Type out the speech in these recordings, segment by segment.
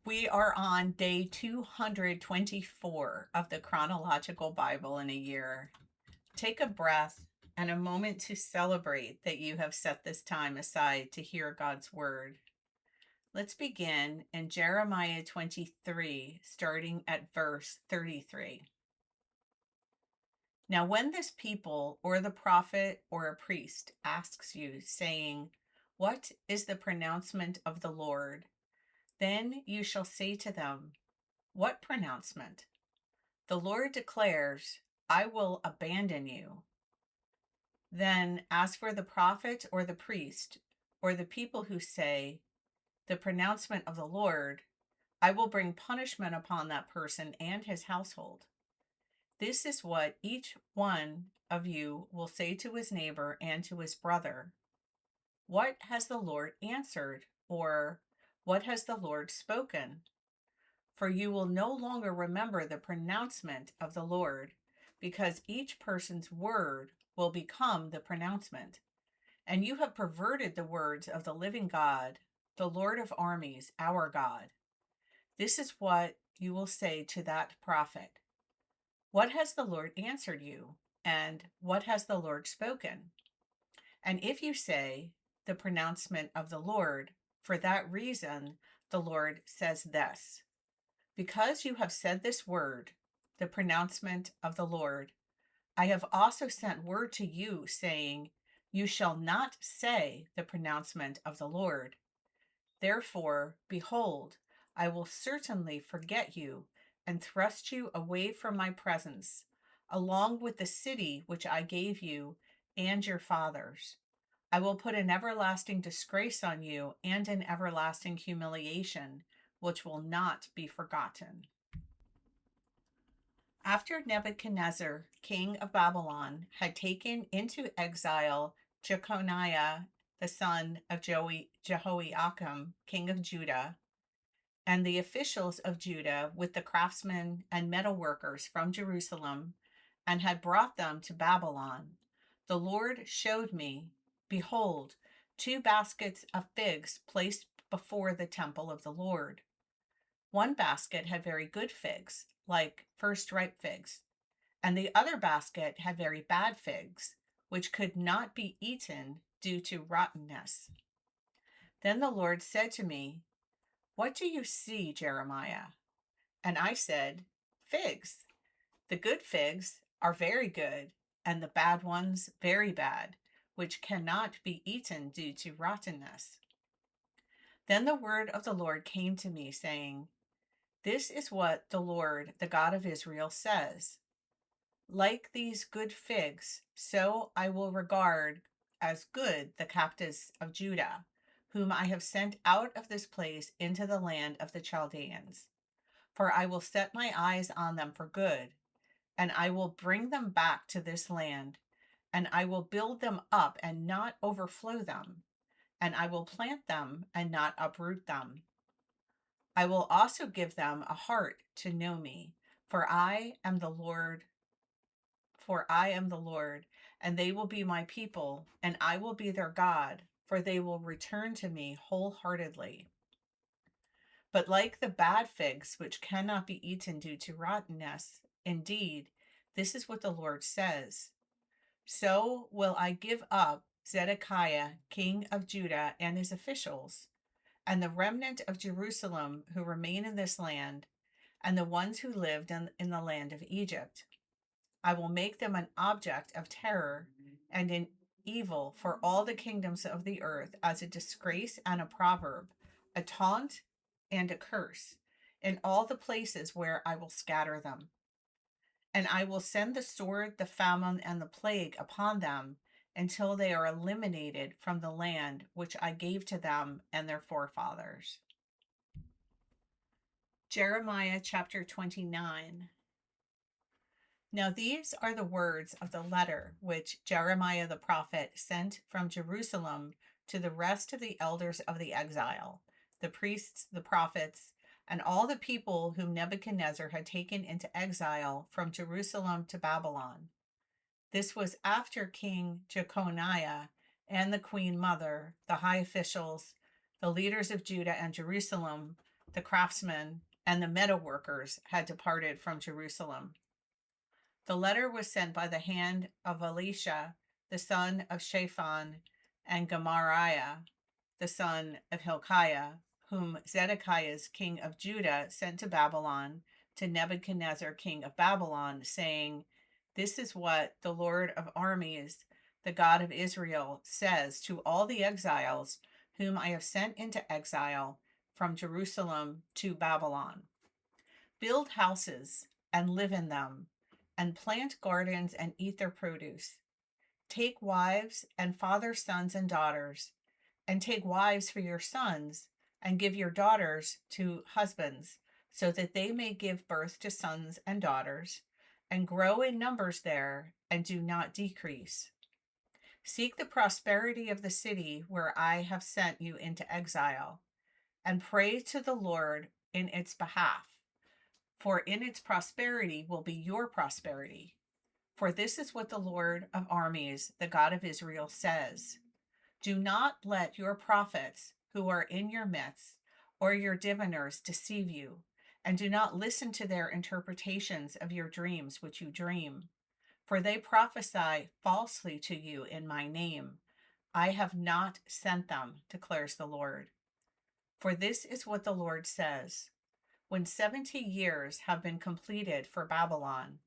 We are on day 224 of the chronological Bible in a year. Take a breath and a moment to celebrate that you have set this time aside to hear God's word. Let's begin in Jeremiah 23, starting at verse 33. Now, when this people or the prophet or a priest asks you, saying, "What is the pronouncement of the Lord?" then you shall say to them, "What pronouncement? The Lord declares, I will abandon you." Then, as for the prophet or the priest or the people who say, "The pronouncement of the Lord," I will bring punishment upon that person and his household. This is what each one of you will say to his neighbor and to his brother. "What has the Lord answered?" or "What has the Lord spoken?" For you will no longer remember the pronouncement of the Lord, because each person's word will become the pronouncement. And you have perverted the words of the living God, the Lord of armies, our God. This is what you will say to that prophet. "What has the Lord answered you?" and "What has the Lord spoken?" And if you say, "The pronouncement of the Lord," for that reason the Lord says this: because you have said this word, the pronouncement of the Lord, I have also sent word to you, saying, "You shall not say the pronouncement of the Lord." Therefore, behold, I will certainly forget you and thrust you away from my presence, along with the city which I gave you and your fathers. I will put an everlasting disgrace on you and an everlasting humiliation, which will not be forgotten. After Nebuchadnezzar, king of Babylon, had taken into exile Jeconiah, the son of Jehoiakim, king of Judah, and the officials of Judah with the craftsmen and metalworkers from Jerusalem, and had brought them to Babylon, the Lord showed me, behold, 2 baskets of figs placed before the temple of the Lord. One basket had very good figs, like first ripe figs, and the other basket had very bad figs, which could not be eaten due to rottenness. Then the Lord said to me, "What do you see, Jeremiah?" And I said, "Figs. The good figs are very good, and the bad ones very bad, which cannot be eaten due to rottenness." Then the word of the Lord came to me, saying, "This is what the Lord, the God of Israel, says. Like these good figs, so I will regard as good the captives of Judah, whom I have sent out of this place into the land of the Chaldeans. For I will set my eyes on them for good, and I will bring them back to this land, and I will build them up and not overflow them, and I will plant them and not uproot them. I will also give them a heart to know me, for I am the Lord, and they will be my people, and I will be their God, for they will return to me wholeheartedly. But like the bad figs, which cannot be eaten due to rottenness, indeed, this is what the Lord says. So will I give up Zedekiah, king of Judah, and his officials, and the remnant of Jerusalem who remain in this land, and the ones who lived in the land of Egypt. I will make them an object of terror and an evil for all the kingdoms of the earth, as a disgrace and a proverb, a taunt and a curse, in all the places where I will scatter them. And I will send the sword, the famine, and the plague upon them until they are eliminated from the land which I gave to them and their forefathers. Jeremiah chapter 29. Now these are the words of the letter which Jeremiah the prophet sent from Jerusalem to the rest of the elders of the exile, the priests, the prophets, and all the people whom Nebuchadnezzar had taken into exile from Jerusalem to Babylon. This was after King Jeconiah and the queen mother, the high officials, the leaders of Judah and Jerusalem, the craftsmen, and the metal workers had departed from Jerusalem. The letter was sent by the hand of Elisha, the son of Shaphan, and Gemariah, the son of Hilkiah, whom Zedekiah, king of Judah, sent to Babylon, to Nebuchadnezzar, king of Babylon, saying, "This is what the Lord of armies, the God of Israel, says to all the exiles whom I have sent into exile from Jerusalem to Babylon. Build houses and live in them, and plant gardens and eat their produce. Take wives and father sons and daughters, and take wives for your sons, and give your daughters to husbands, so that they may give birth to sons and daughters, and grow in numbers there, and do not decrease. Seek the prosperity of the city where I have sent you into exile, and pray to the Lord in its behalf, for in its prosperity will be your prosperity. For this is what the Lord of armies, the God of Israel, says: Do not let your prophets who are in your midst or your diviners deceive you, and do not listen to their interpretations of your dreams which you dream. For they prophesy falsely to you in my name. I have not sent them, declares the Lord. For this is what the Lord says: When 70 years have been completed for Babylon,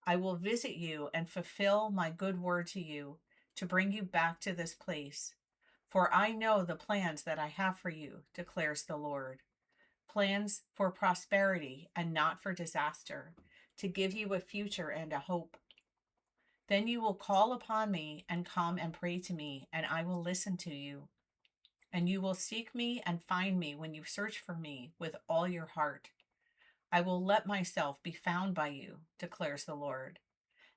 I will visit you and fulfill my good word to you, to bring you back to this place. For I know the plans that I have for you, declares the Lord: plans for prosperity and not for disaster, to give you a future and a hope. Then you will call upon me and come and pray to me, and I will listen to you. And you will seek me and find me when you search for me with all your heart. I will let myself be found by you, declares the Lord.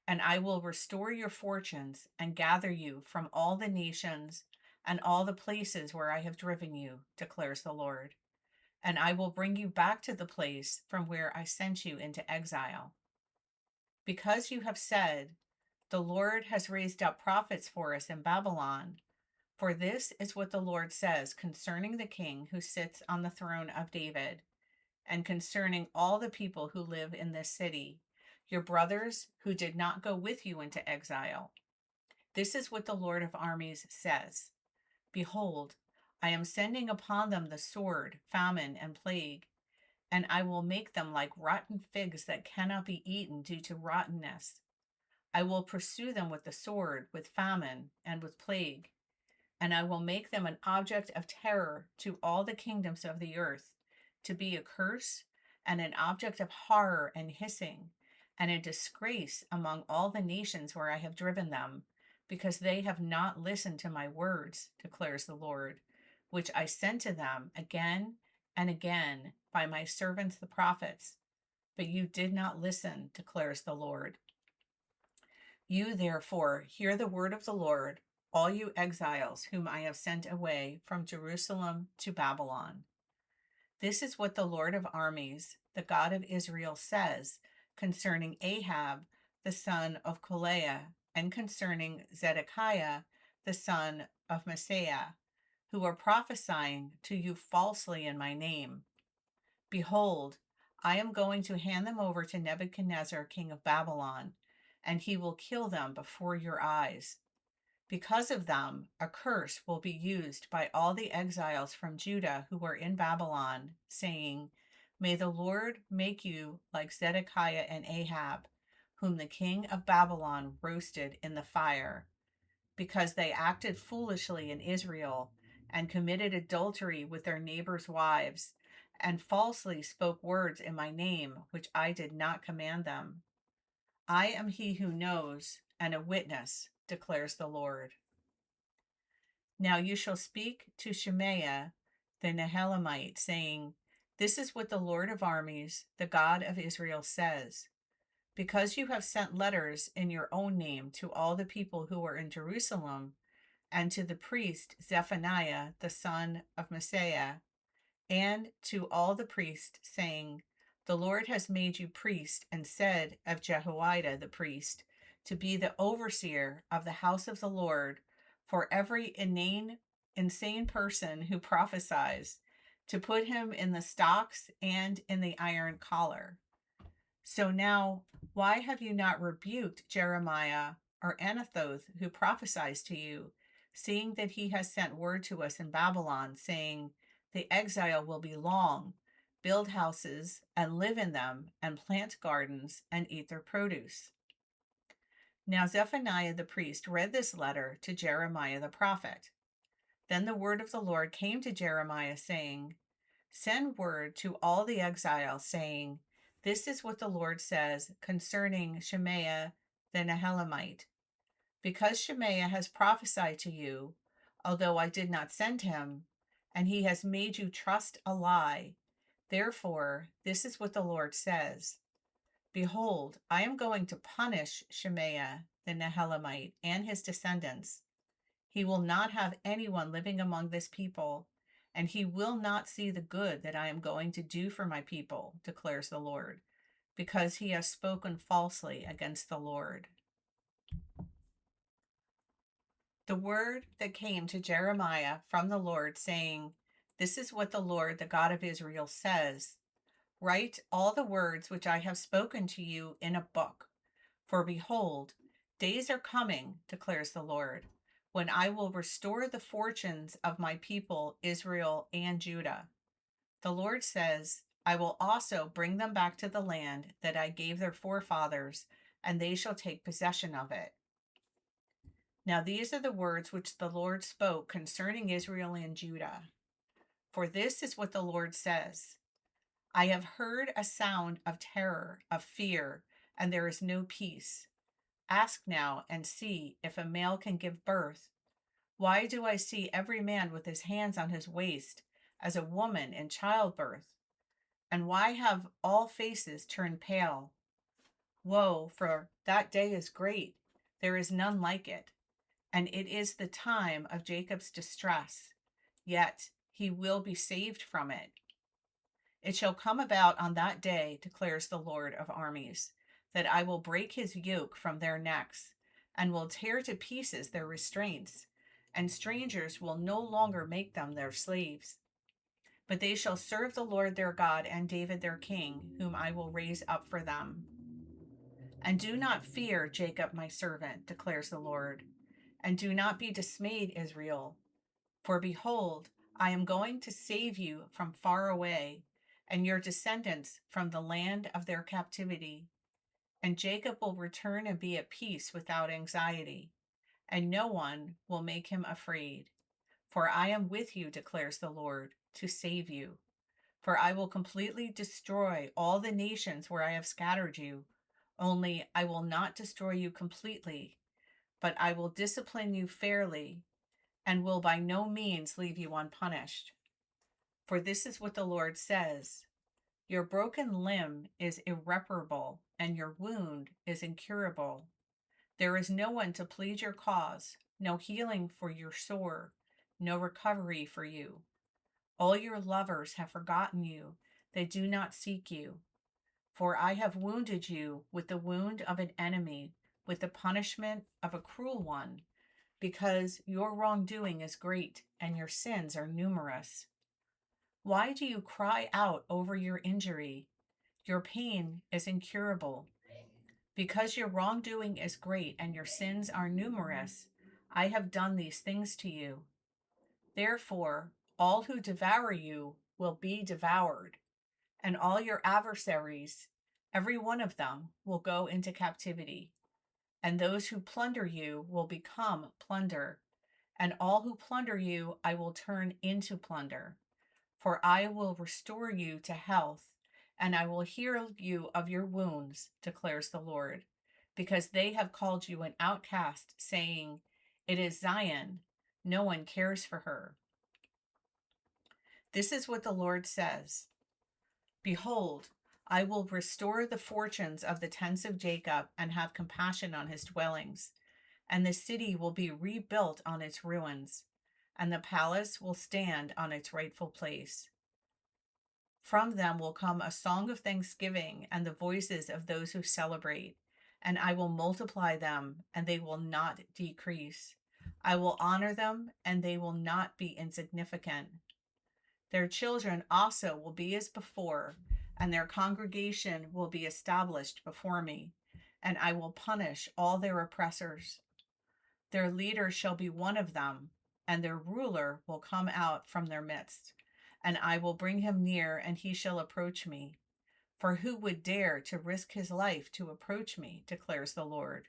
And I will restore your fortunes and gather you from all the nations and all the places where I have driven you, declares the Lord. And I will bring you back to the place from where I sent you into exile. Because you have said, the Lord has raised up prophets for us in Babylon, for this is what the Lord says concerning the king who sits on the throne of David, and concerning all the people who live in this city, your brothers who did not go with you into exile. This is what the Lord of armies says: Behold, I am sending upon them the sword, famine, and plague, and I will make them like rotten figs that cannot be eaten due to rottenness. I will pursue them with the sword, with famine, and with plague, and I will make them an object of terror to all the kingdoms of the earth, to be a curse and an object of horror and hissing, and a disgrace among all the nations where I have driven them, because they have not listened to my words, declares the Lord, which I sent to them again and again by my servants the prophets. But you did not listen, declares the Lord. You therefore hear the word of the Lord, all you exiles whom I have sent away from Jerusalem to Babylon. This is what the Lord of armies, the God of Israel, says concerning Ahab, the son of Kolaiah, and concerning Zedekiah, the son of Messiah, who are prophesying to you falsely in my name. Behold, I am going to hand them over to Nebuchadnezzar, king of Babylon, and he will kill them before your eyes. Because of them, a curse will be used by all the exiles from Judah who were in Babylon, saying, May the Lord make you like Zedekiah and Ahab, whom the king of Babylon roasted in the fire, because they acted foolishly in Israel and committed adultery with their neighbors' wives, and falsely spoke words in my name, which I did not command them. I am he who knows, and a witness, declares the Lord. Now you shall speak to Shemaiah the Nehelamite, saying, This is what the Lord of armies, the God of Israel, says: Because you have sent letters in your own name to all the people who are in Jerusalem, and to the priest Zephaniah the son of Messiah, and to all the priests, saying, The Lord has made you priest, and said of Jehoiada the priest, to be the overseer of the house of the Lord, for every insane person who prophesies, to put him in the stocks and in the iron collar. So now, why have you not rebuked Jeremiah or Anathoth, who prophesies to you, seeing that he has sent word to us in Babylon, saying, the exile will be long, build houses and live in them, and plant gardens and eat their produce? Now Zephaniah the priest read this letter to Jeremiah the prophet. Then the word of the Lord came to Jeremiah, saying, send word to all the exiles, saying, this is what the Lord says concerning Shemaiah the Nehelamite. Because Shemaiah has prophesied to you, although I did not send him, and he has made you trust a lie, therefore this is what the Lord says. Behold, I am going to punish Shemaiah the Nehelamite and his descendants. He will not have anyone living among this people, and he will not see the good that I am going to do for my people, declares the Lord, because he has spoken falsely against the Lord. The word that came to Jeremiah from the Lord, saying, this is what the Lord, the God of Israel, says. Write all the words which I have spoken to you in a book. For behold, days are coming, declares the Lord, when I will restore the fortunes of my people Israel and Judah. The Lord says, I will also bring them back to the land that I gave their forefathers, and they shall take possession of it. Now these are the words which the Lord spoke concerning Israel and Judah. For this is what the Lord says, I have heard a sound of terror, of fear, and there is no peace. Ask now and see if a male can give birth. Why do I see every man with his hands on his waist, as a woman in childbirth? And why have all faces turned pale? Woe, for that day is great. There is none like it. And it is the time of Jacob's distress. Yet he will be saved from it. It shall come about on that day, declares the Lord of armies, that I will break his yoke from their necks, and will tear to pieces their restraints, and strangers will no longer make them their slaves. But they shall serve the Lord their God and David their king, whom I will raise up for them. And do not fear, Jacob my servant, declares the Lord, and do not be dismayed, Israel. For behold, I am going to save you from far away, and your descendants from the land of their captivity. And Jacob will return and be at peace without anxiety, and no one will make him afraid. For I am with you, declares the Lord, to save you. For I will completely destroy all the nations where I have scattered you. Only I will not destroy you completely, but I will discipline you fairly, and will by no means leave you unpunished. For this is what the Lord says, your broken limb is irreparable, and your wound is incurable. There is no one to plead your cause, no healing for your sore, no recovery for you. All your lovers have forgotten you, they do not seek you. For I have wounded you with the wound of an enemy, with the punishment of a cruel one, because your wrongdoing is great and your sins are numerous. Why do you cry out over your injury? Your pain is incurable. Because your wrongdoing is great and your sins are numerous, I have done these things to you. Therefore, all who devour you will be devoured, and all your adversaries, every one of them, will go into captivity. And those who plunder you will become plunder, and all who plunder you I will turn into plunder. For I will restore you to health, and I will heal you of your wounds, declares the Lord, because they have called you an outcast, saying, it is Zion, no one cares for her. This is what the Lord says, behold, I will restore the fortunes of the tents of Jacob and have compassion on his dwellings, and the city will be rebuilt on its ruins, and the palace will stand on its rightful place. From them will come a song of thanksgiving and the voices of those who celebrate, and I will multiply them, and they will not decrease. I will honor them, and they will not be insignificant. Their children also will be as before, and their congregation will be established before me, and I will punish all their oppressors. Their leader shall be one of them, and their ruler will come out from their midst. And I will bring him near, and he shall approach me. For who would dare to risk his life to approach me, declares the Lord.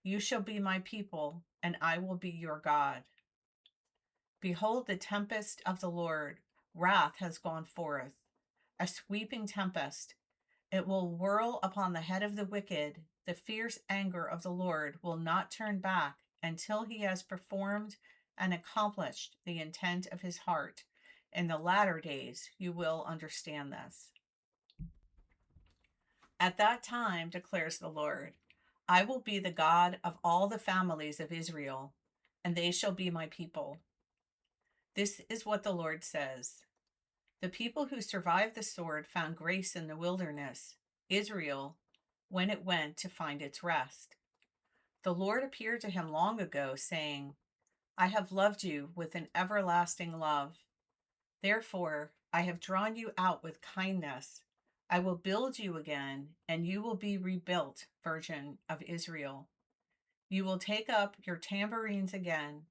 You shall be my people, and I will be your God. Behold, the tempest of the Lord, wrath has gone forth, a sweeping tempest. It will whirl upon the head of the wicked. The fierce anger of the Lord will not turn back until he has performed and accomplished the intent of his heart. In the latter days, you will understand this. At that time, declares the Lord, I will be the God of all the families of Israel, and they shall be my people. This is what the Lord says. The people who survived the sword found grace in the wilderness, Israel, when it went to find its rest. The Lord appeared to him long ago, saying, I have loved you with an everlasting love. Therefore, I have drawn you out with kindness. I will build you again, and you will be rebuilt, Virgin of Israel. You will take up your tambourines again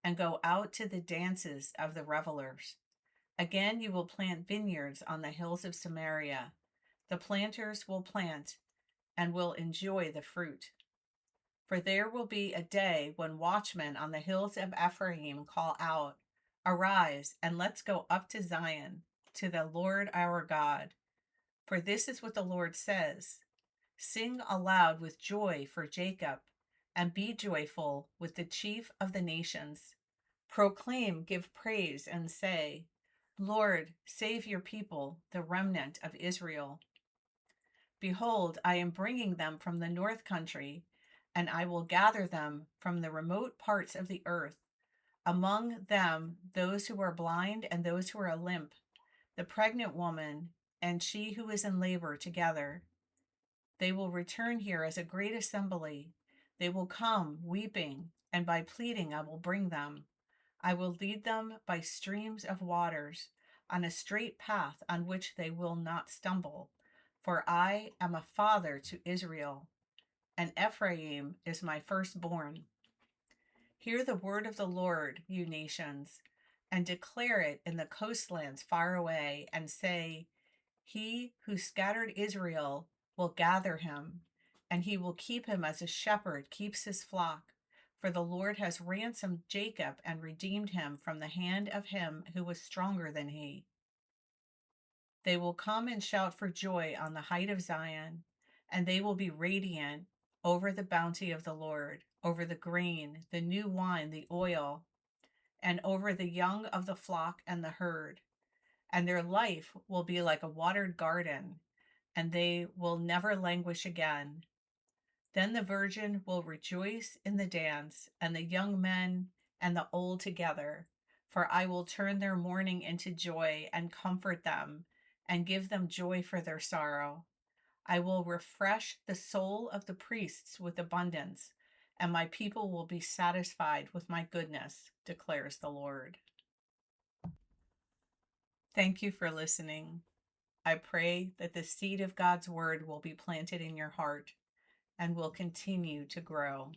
and go out to the dances of the revelers. Again, you will plant vineyards on the hills of Samaria. The planters will plant and will enjoy the fruit. For there will be a day when watchmen on the hills of Ephraim call out, Arise, and let's go up to Zion, to the Lord our God. For this is what the Lord says, Sing aloud with joy for Jacob, and be joyful with the chief of the nations. Proclaim, give praise, and say, Lord, save your people, the remnant of Israel. Behold, I am bringing them from the north country, and I will gather them from the remote parts of the earth, among them those who are blind and those who are limp, the pregnant woman and she who is in labor together. They will return here as a great assembly. They will come weeping, and by pleading I will bring them. I will lead them by streams of waters, on a straight path on which they will not stumble. For I am a father to Israel, and Ephraim is my firstborn. Hear the word of the Lord, you nations, and declare it in the coastlands far away, and say, He who scattered Israel will gather him, and he will keep him as a shepherd keeps his flock. For the Lord has ransomed Jacob and redeemed him from the hand of him who was stronger than he. They will come and shout for joy on the height of Zion, and they will be radiant over the bounty of the Lord, over the grain, the new wine, the oil, and over the young of the flock and the herd. And their life will be like a watered garden, and they will never languish again. Then the virgin will rejoice in the dance, and the young men and the old together. For I will turn their mourning into joy and comfort them, and give them joy for their sorrow. I will refresh the soul of the priests with abundance, and my people will be satisfied with my goodness, declares the Lord. Thank you for listening. I pray that the seed of God's word will be planted in your heart and will continue to grow.